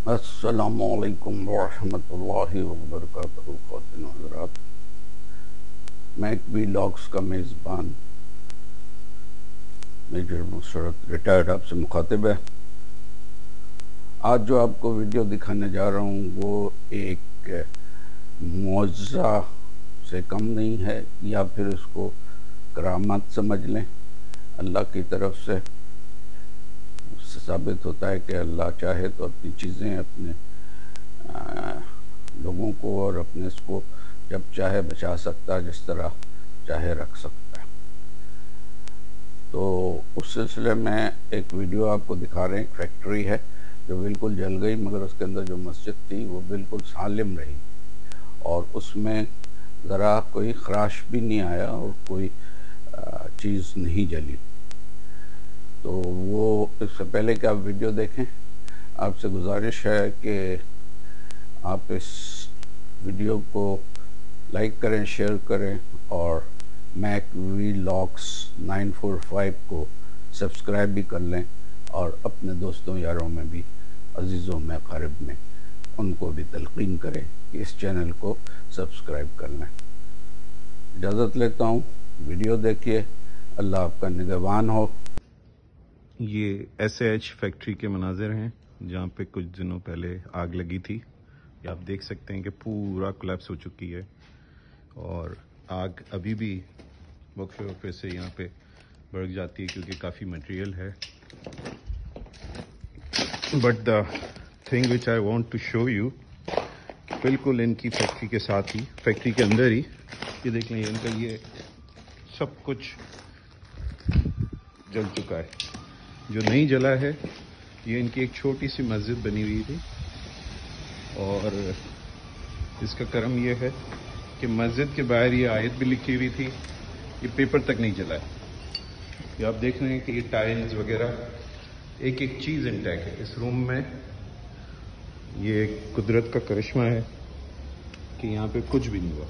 السلام علیکم ورحمۃ اللہ وبرکاتہ خواتین و حضرات، میک وی لاگس کا میزبان میجر مسرت ریٹائرڈ آپ سے مخاطب ہے۔ آج جو آپ کو ویڈیو دکھانے جا رہا ہوں وہ ایک معجزہ سے کم نہیں ہے، یا پھر اس کو کرامت سمجھ لیں۔ اللہ کی طرف سے ثابت ہوتا ہے کہ اللہ چاہے تو اپنی چیزیں اپنے لوگوں کو اور اپنے اس کو جب چاہے بچا سکتا ہے، جس طرح چاہے رکھ سکتا ہے۔ تو اس سلسلے میں ایک ویڈیو آپ کو دکھا رہے ہیں۔ ایک فیکٹری ہے جو بالکل جل گئی، مگر اس کے اندر جو مسجد تھی وہ بالکل سالم رہی، اور اس میں ذرا کوئی خراش بھی نہیں آیا اور کوئی چیز نہیں جلی۔ تو وہ اس سے پہلے کہ آپ ویڈیو دیکھیں، آپ سے گزارش ہے کہ آپ اس ویڈیو کو لائک کریں، شیئر کریں، اور میک وی لاگس 945 کو سبسکرائب بھی کر لیں، اور اپنے دوستوں یاروں میں بھی، عزیزوں میں، اقارب میں، ان کو بھی تلقین کریں کہ اس چینل کو سبسکرائب کر لیں۔ اجازت لیتا ہوں، ویڈیو دیکھیے، اللہ آپ کا نگہبان ہو۔ یہ ایس ایچ فیکٹری کے مناظر ہیں جہاں پہ کچھ دنوں پہلے آگ لگی تھی۔ یہ آپ دیکھ سکتے ہیں کہ پورا کولیپس ہو چکی ہے، اور آگ ابھی بھی وقفے وقفے سے یہاں پہ بڑھ جاتی ہے کیونکہ کافی مٹیریل ہے۔ But the thing which I want to show you, بالکل ان کی فیکٹری کے ساتھ ہی، فیکٹری کے اندر ہی، یہ دیکھ لیں، ان کا یہ سب کچھ جل چکا ہے۔ جو نہیں جلا ہے یہ ان کی ایک چھوٹی سی مسجد بنی ہوئی تھی، اور اس کا کرم یہ ہے کہ مسجد کے باہر یہ آیت بھی لکھی ہوئی تھی، یہ پیپر تک نہیں جلا ہے۔ یہ آپ دیکھ رہے ہیں کہ یہ ٹائلز وغیرہ ایک ایک چیز انٹیک ہے اس روم میں۔ یہ قدرت کا کرشمہ ہے کہ یہاں پہ کچھ بھی نہیں ہوا۔